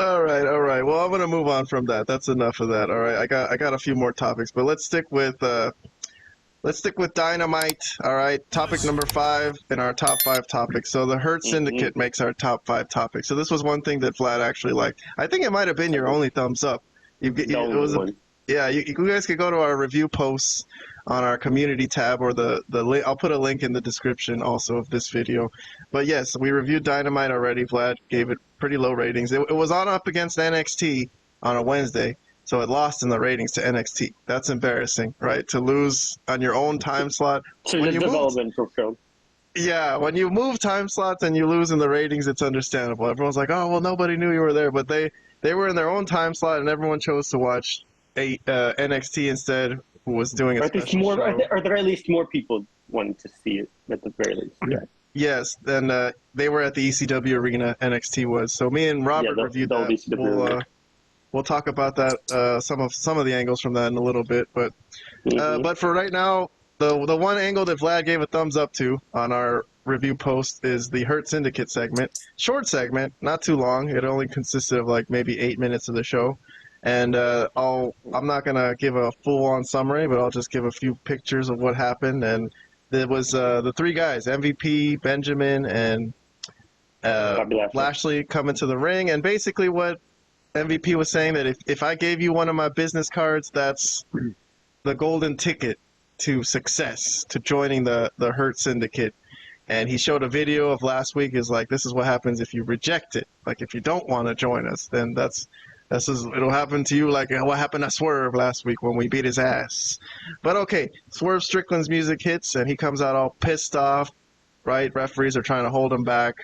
All right. Well, I'm gonna move on from that. That's enough of that. All right, I got a few more topics, but let's stick with Dynamite. All right, topic number 5 in our top 5 topics. So the Hurt Syndicate makes our top 5 topics. So this was one thing that Vlad actually liked. I think it might have been your only thumbs up. You guys could go to our review posts on our community tab, or the link. I'll put a link in the description also of this video. But yes, we reviewed Dynamite already. Vlad gave it pretty low ratings. It was on up against NXT on a Wednesday, so it lost in the ratings to NXT. That's embarrassing, right? To lose on your own time slot. So the development for film. Yeah, when you move time slots and you lose in the ratings, it's understandable. Everyone's like, oh, well, nobody knew you were there. But they were in their own time slot, and everyone chose to watch NXT instead, who was doing a special show. Are there at least more people wanting to see it, at the very least? Yeah. Yes, then they were at the ECW arena, NXT was. So me and Robert reviewed that. We'll talk about that, some of the angles from that in a little bit. But but for right now, the one angle that Vlad gave a thumbs up to on our review post is the Hurt Syndicate segment. Short segment, not too long. It only consisted of like maybe 8 minutes of the show. And I'm not going to give a full-on summary, but I'll just give a few pictures of what happened. And there was the 3 guys, MVP, Benjamin, and Lashley, come into the ring. And basically what MVP was saying, that if I gave you one of my business cards, that's the golden ticket to success, to joining the Hurt Syndicate. And he showed a video of last week. Is like, this is what happens if you reject it. Like, if you don't want to join us, then it'll happen to you like what happened to Swerve last week when we beat his ass. But okay, Swerve Strickland's music hits, and he comes out all pissed off, right? Referees are trying to hold him back.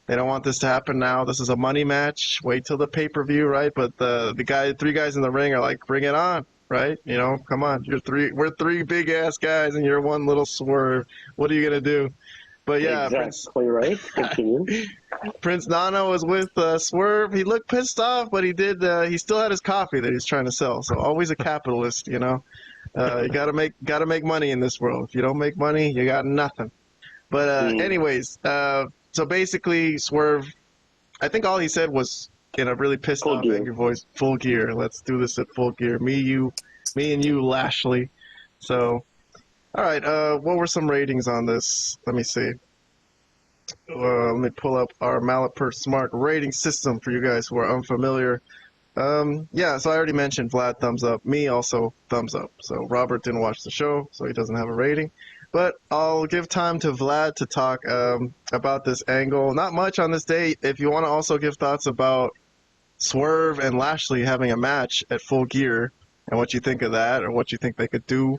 They don't want this to happen now. This is a money match. Wait till the pay-per-view, right? But the 3 guys in the ring are like, bring it on, right? You know, come on. We're 3 big-ass guys, and you're one little Swerve. What are you going to do? But yeah, exactly right. Continue. Prince Nana was with Swerve. He looked pissed off, but he still had his coffee that he's trying to sell. So always a capitalist, you know. You gotta make money in this world. If you don't make money, you got nothing. But anyways, so basically Swerve, I think all he said was in a really pissed off, angry voice, "Full gear. Let's do this at full gear. Me and you, Lashley." So. All right, what were some ratings on this? Let me see. Let me pull up our Malapert Smark rating system for you guys who are unfamiliar. Yeah, so I already mentioned Vlad, thumbs up. Me, also, thumbs up. So Robert didn't watch the show, so he doesn't have a rating. But I'll give time to Vlad to talk about this angle. Not much on this date. If you want to also give thoughts about Swerve and Lashley having a match at Full Gear and what you think of that, or what you think they could do.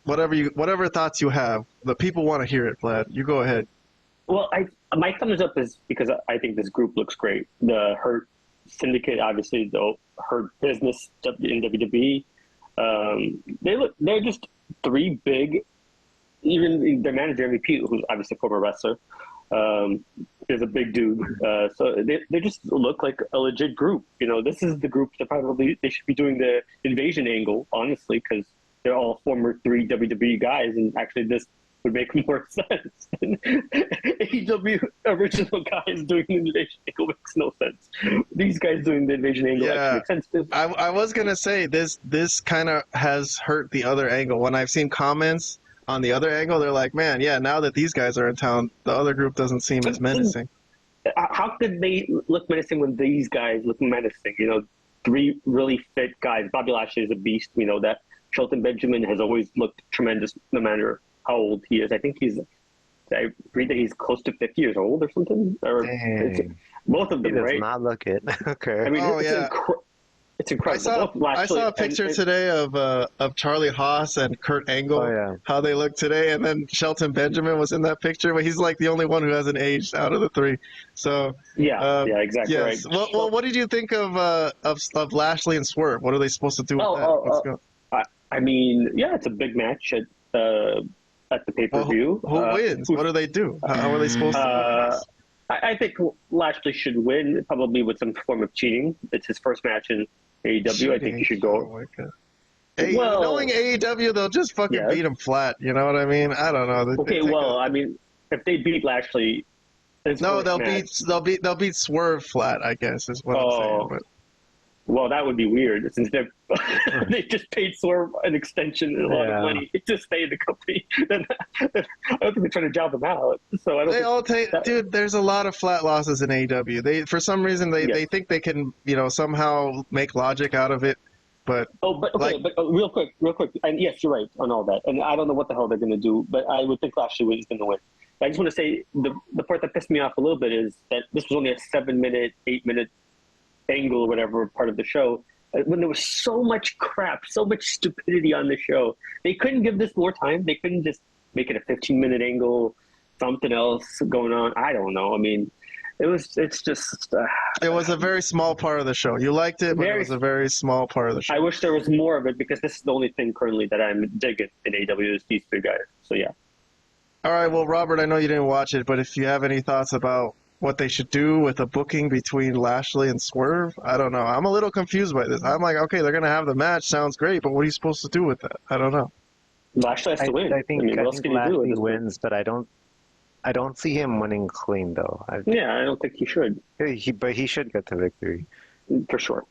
Whatever thoughts you have, the people want to hear it, Vlad. You go ahead. Well, my thumbs up is because I think this group looks great. The Hurt Syndicate, obviously, the Hurt Business in WWE. They're just 3 big. Even their manager MVP, who's obviously a former wrestler, is a big dude. So they just look like a legit group. You know, this is the group that they should be doing the invasion angle, honestly, because they're all former 3 WWE guys, and actually this would make more sense than AEW original guys doing the invasion angle. Makes no sense. These guys doing the invasion angle actually makes sense. I was going to say, this kind of has hurt the other angle. When I've seen comments on the other angle, they're like, man, yeah, now that these guys are in town, the other group doesn't seem as menacing. How could they look menacing when these guys look menacing? You know, 3 really fit guys. Bobby Lashley is a beast. We know that. Shelton Benjamin has always looked tremendous no matter how old he is. I think I read that he's close to 50 years old or something. Or both of them, he does right? not look it. Okay. I mean, it's incredible. I saw a picture today of Charlie Haas and Kurt Angle, how they look today, and then Shelton Benjamin was in that picture, but he's like the only one who hasn't aged out of the 3. So exactly right. Well, what did you think of Lashley and Swerve? What are they supposed to do with that? Let's go. I mean, it's a big match at the pay-per-view. Who wins? What do they do? How are they supposed to win? I think Lashley should win, probably with some form of cheating. It's his first match in AEW. I think he should go. Knowing AEW, they'll just fucking beat him flat. You know what I mean? I don't know. I mean, if they beat Lashley, His No, first match. they'll beat Swerve flat, I guess, is what I'm saying. But Well, that would be weird since they just paid Swerve an extension and a lot of money to stay in the company. Then I don't think they're trying to job him out. So I don't. they all take, dude. There's a lot of flat losses in AEW. They, for some reason, they think they can, somehow make logic out of it. But real quick, and yes, you're right on all that. And I don't know what the hell they're going to do, but I would think Lashley was going to win. But I just want to say the part that pissed me off a little bit is that this was only a 7-minute, 8-minute angle or whatever part of the show, when there was so much crap, so much stupidity on the show. They couldn't give this more time. They couldn't just make it a 15-minute angle, something else going on. I don't know. I mean, it was a very small part of the show. You liked it, but it was a very small part of the show. I wish there was more of it, because this is the only thing currently that I'm digging in AEW is these three guys. So yeah. All right, well, Robert, I know you didn't watch it, but if you have any thoughts about what they should do with the booking between Lashley and Swerve, I don't know. I'm a little confused by this. I'm like, okay, they're going to have the match. Sounds great, but what are you supposed to do with that? I don't know. Lashley has to win. I think Lashley wins, but I don't see him winning clean, though. I don't think he should. But he should get the victory. For sure.